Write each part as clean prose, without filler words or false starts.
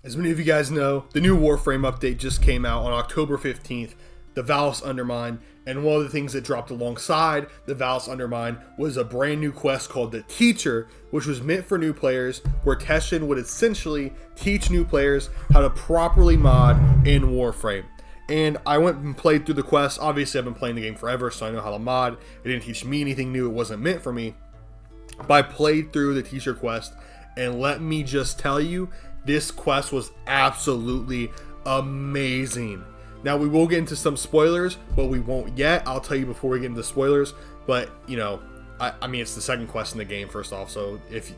As many of you guys know, the new Warframe update just came out on October 15th, the Valis Undermine, and one of the things that dropped alongside the Valis Undermine was a brand new quest called the Teacher, which was meant for new players, where Teshin would essentially teach new players how to properly mod in Warframe. And I went and played through the quest. Obviously, I've been playing the game forever, so I know how to mod. It didn't teach me anything new. It wasn't meant for me. But I played through the Teacher quest, and let me just tell you, this quest was absolutely amazing. Now, we will get into some spoilers, but we won't yet. I'll tell you before we get into spoilers. But, you know, I mean, it's the second quest in the game, first off, so if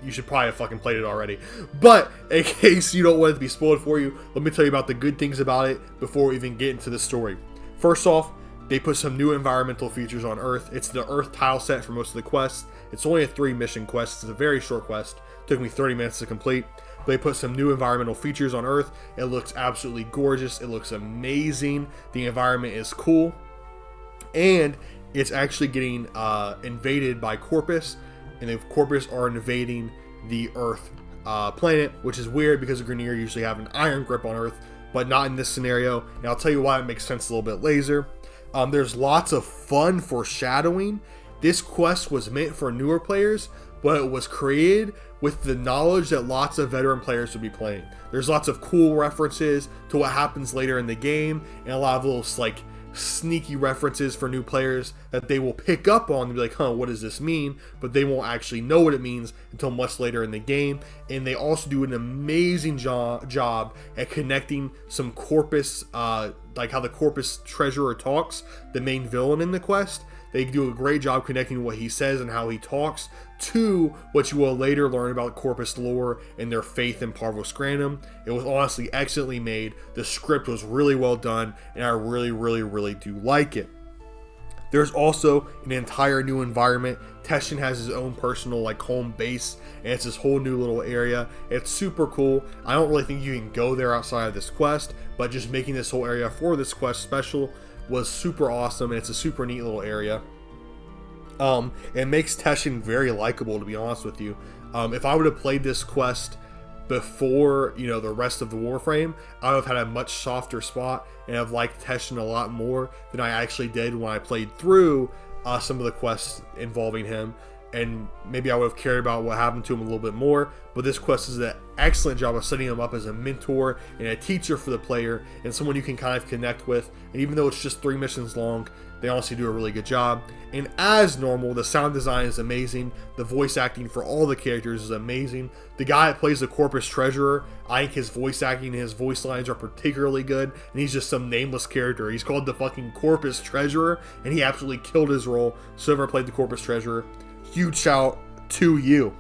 you should probably have fucking played it already. But in case you don't want it to be spoiled for you, let me tell you about the good things about it before we even get into the story. First off, they put some new environmental features on Earth. It's the Earth tile set for most of the quests. It's only a 3-mission quest. It's a very short quest. It took me 30 minutes to complete. But they put some new environmental features on Earth. It looks absolutely gorgeous. It looks amazing. The environment is cool. And it's actually getting invaded by Corpus. And the Corpus are invading the Earth planet, which is weird because the Grineer usually have an iron grip on Earth, but not in this scenario. And I'll tell you why it makes sense a little bit later. There's lots of fun foreshadowing. This quest was meant for newer players, but it was created with the knowledge that lots of veteran players would be playing. There's lots of cool references to what happens later in the game, and a lot of little like sneaky references for new players that they will pick up on and be like, huh, what does this mean? But they won't actually know what it means until much later in the game. And they also do an amazing job at connecting some Corpus, like how the Corpus Treasurer talks, the main villain in the quest. They do a great job connecting what he says and how he talks to what you will later learn about Corpus lore and their faith in Parvos Granum. It was honestly excellently made. The script was really well done, and I really do like it. There's also an entire new environment. Teshin has his own personal like home base, and it's this whole new little area. It's super cool. I don't really think you can go there outside of this quest, but just making this whole area for this quest special was super awesome, and it's a super neat little area. It makes Teshin very likable, to be honest with you. If I would have played this quest before, you know, the rest of the Warframe, I would have had a much softer spot and have liked Teshin a lot more than I actually did when I played through some of the quests involving him. And maybe I would have cared about what happened to him a little bit more. But this quest is an excellent job of setting him up as a mentor and a teacher for the player, and someone you can kind of connect with. And even though it's just 3 missions long, they honestly do a really good job. And as normal, the sound design is amazing. The voice acting for all the characters is amazing. The guy that plays the Corpus Treasurer, I think his voice acting and his voice lines are particularly good. And he's just some nameless character. He's called the fucking Corpus Treasurer, and he absolutely killed his role. So whoever played the Corpus Treasurer, huge shout to you.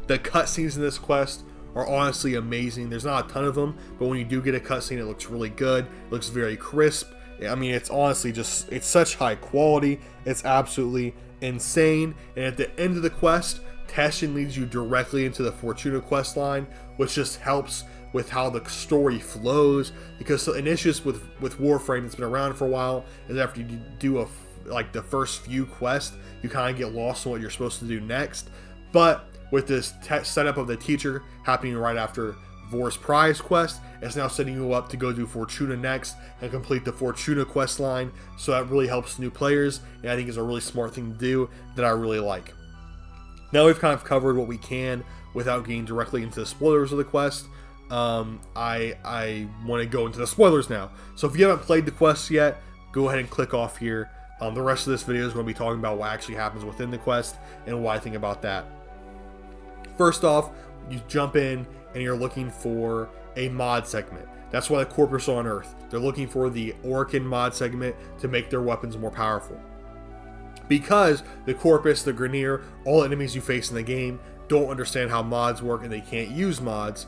The cutscenes in this quest are honestly amazing. There's not a ton of them, but when you do get a cutscene, it looks really good. It looks very crisp. I mean, it's honestly just, it's such high quality. It's absolutely insane. And at the end of the quest, Teshin leads you directly into the Fortuna quest line, which just helps with how the story flows. Because an issue with Warframe that's been around for a while is after you do like the first few quests, you kind of get lost in what you're supposed to do next. But with this setup of the Teacher happening right after Vor's Prize quest, it's now setting you up to go do Fortuna next and complete the Fortuna quest line. So that really helps new players, and I think is a really smart thing to do that I really like. Now we've kind of covered what we can without getting directly into the spoilers of the quest. I want to go into the spoilers now. So if you haven't played the quest yet, go ahead and click off here. The rest of this video is going to be talking about what actually happens within the quest and what I think about that. First off, you jump in and you're looking for a mod segment. That's why the Corpus are on Earth. They're looking for the Orkin mod segment to make their weapons more powerful. Because the Corpus, the Grineer, all enemies you face in the game don't understand how mods work and they can't use mods.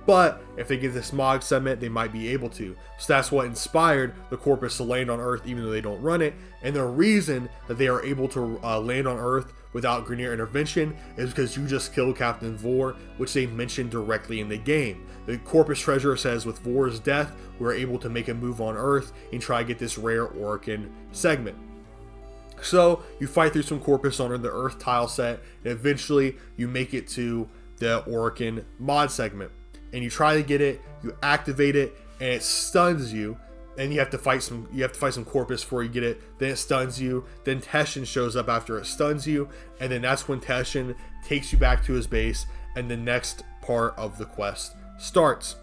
But if they get this mod segment, they might be able to. So that's what inspired the Corpus to land on Earth even though they don't run it. And the reason that they are able to land on Earth without Grineer intervention is because you just killed Captain Vor, which they mentioned directly in the game. The Corpus Treasurer says with Vor's death, we're able to make a move on Earth and try to get this rare Orkin segment. So you fight through some Corpus on the Earth tile set, and eventually you make it to the Orkin mod segment. and you try to get it, you activate it, and it stuns you, and you have to fight some Corpus before you get it. Then it stuns you. Then Teshin shows up after it stuns you, and then that's when Teshin takes you back to his base, and the next part of the quest starts.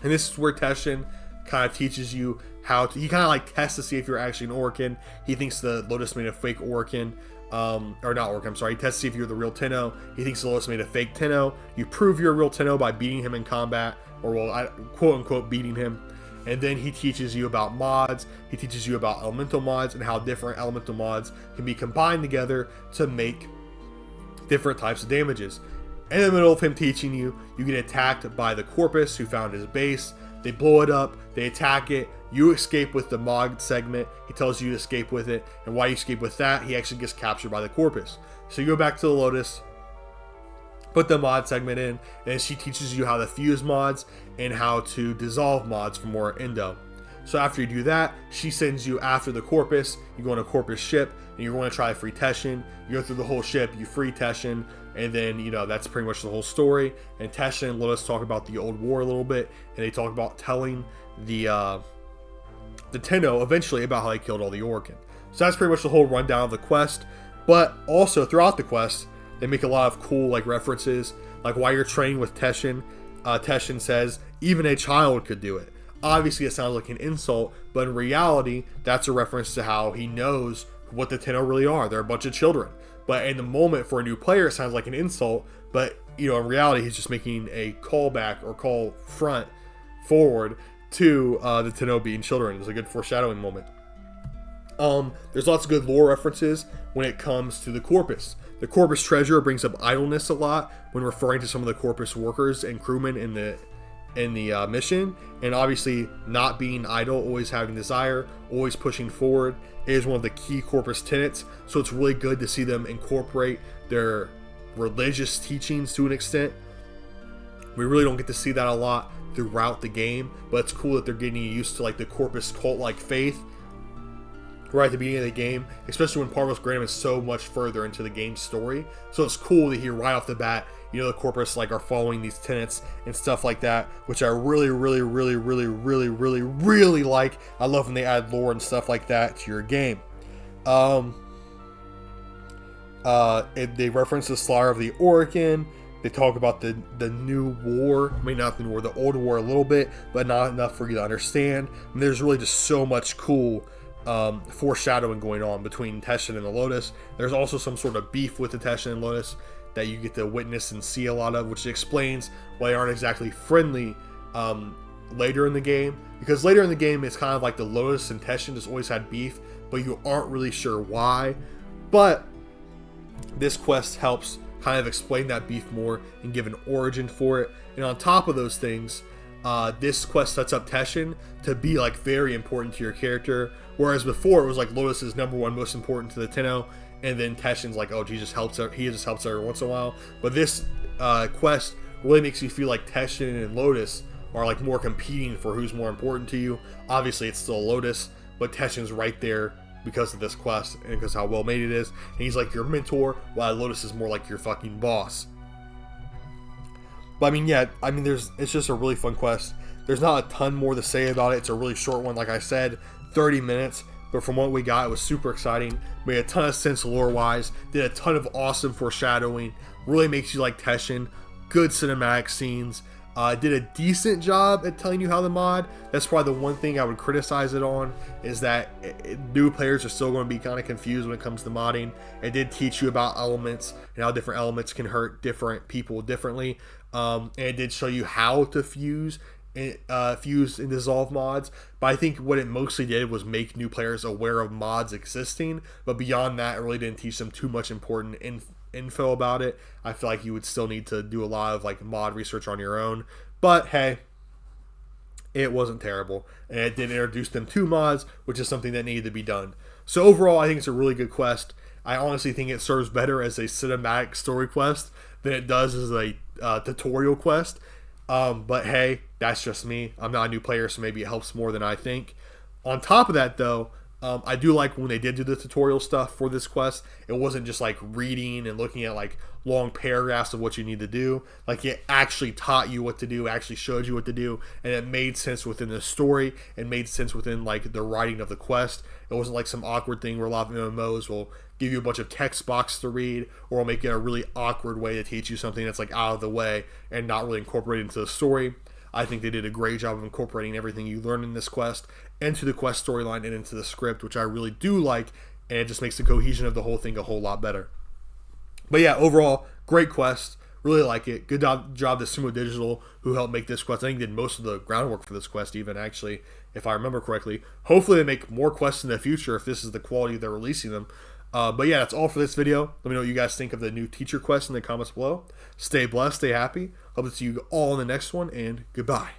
And this is where Teshin kind of teaches you how to. He kind of like tests to see if you're actually an Orokin. He thinks the Lotus made a fake Orokin. Or not Orokin, I'm sorry. He tests to see if you're the real Tenno. He thinks the Lotus made a fake Tenno. You prove you're a real Tenno by beating him in combat, or well, quote unquote beating him. And then he teaches you about mods. He teaches you about elemental mods and how different elemental mods can be combined together to make different types of damages. In the middle of him teaching you, you get attacked by the Corpus who found his base. They blow it up, they attack it, you escape with the mod segment. He tells you to escape with it, and while you escape with that, he actually gets captured by the Corpus. So you go back to the Lotus, put the mod segment in, and she teaches you how to fuse mods and how to dissolve mods for more Indo. So after you do that, she sends you after the Corpus. You go on a Corpus ship, and you're going to try to free Teshin. You go through the whole ship, you free Teshin, and then, you know, that's pretty much the whole story. And Teshin and Lotus talk about the old war a little bit, and they talk about telling the Tenno eventually about how they killed all the Orokin. So that's pretty much the whole rundown of the quest. But also throughout the quest, they make a lot of cool like references. Like while you're training with Teshin, Teshin says, even a child could do it. Obviously it sounds like an insult, but in reality, that's a reference to how he knows what the Tenno really are. They're a bunch of children. But in the moment for a new player, it sounds like an insult. But, you know, in reality, he's just making a callback or call front forward to the Tenno being children. It's a good foreshadowing moment. There's lots of good lore references when it comes to the Corpus. The Corpus treasure brings up idleness a lot when referring to some of the Corpus workers and crewmen in the mission, and obviously not being idle, always having desire, always pushing forward is one of the key Corpus tenets. So it's really good to see them incorporate their religious teachings to an extent. We really don't get to see that a lot throughout the game, but it's cool that they're getting used to like the Corpus cult-like faith right at the beginning of the game, especially when Parvos Granum is so much further into the game's story. So it's cool to hear right off the bat, you know, the Corpus like are following these tenets and stuff like that, which I really like. I love when they add lore and stuff like that to your game. They reference the slaughter of the Orokin. They talk about the new war. I mean, not the new war, the old war a little bit, but not enough for you to understand. I mean, there's really just so much cool foreshadowing going on between Teshin and the Lotus. There's also some sort of beef with the Teshin and Lotus that you get to witness and see a lot of, which explains why they aren't exactly friendly later in the game. Because later in the game, it's kind of like the Lotus and Teshin just always had beef, but you aren't really sure why. But this quest helps kind of explain that beef more and give an origin for it. And on top of those things, this quest sets up Teshin to be like very important to your character, whereas before it was like Lotus is number one most important to the Tenno, and then Teshin's like, oh, he just helps every once in a while. But this quest really makes you feel like Teshin and Lotus are like more competing for who's more important to you. Obviously it's still Lotus, but Teshin's right there because of this quest and because how well made it is, and he's like your mentor, while Lotus is more like your fucking boss. But I mean, yeah, it's just a really fun quest. There's not a ton more to say about it. It's a really short one, like I said, 30 minutes. But from what we got, it was super exciting. Made a ton of sense lore-wise. Did a ton of awesome foreshadowing. Really makes you like Teshin. Good cinematic scenes. Did a decent job at telling you how to mod. That's probably the one thing I would criticize it on, is that new players are still going to be kind of confused when it comes to modding. It did teach you about elements and how different elements can hurt different people differently. And it did show you how to fuse and dissolve mods, but I think what it mostly did was make new players aware of mods existing. But beyond that, it really didn't teach them too much important info about it. I feel like you would still need to do a lot of like mod research on your own, but hey, it wasn't terrible, and it did introduce them to mods, which is something that needed to be done. So overall, I think it's a really good quest. I honestly think it serves better as a cinematic story quest than it does as a tutorial quest. But hey, that's just me. I'm not a new player, so maybe it helps more than I think. On top of that, though, I do like when they did do the tutorial stuff for this quest. It wasn't just like reading and looking at like long paragraphs of what you need to do. Like it actually taught you what to do, actually showed you what to do, and it made sense within the story. It made sense within like the writing of the quest. It wasn't like some awkward thing where a lot of MMOs will give you a bunch of text box to read, or will make it a really awkward way to teach you something that's like out of the way and not really incorporated into the story. I think they did a great job of incorporating everything you learn in this quest into the quest storyline and into the script, which I really do like, and it just makes the cohesion of the whole thing a whole lot better. But yeah, overall, great quest. Really like it. Good job to Sumo Digital, who helped make this quest. I think did most of the groundwork for this quest, even, actually, if I remember correctly. Hopefully they make more quests in the future if this is the quality they're releasing them. But yeah, that's all for this video. Let me know what you guys think of the new teacher quest in the comments below. Stay blessed, stay happy. Hope to see you all in the next one, and goodbye.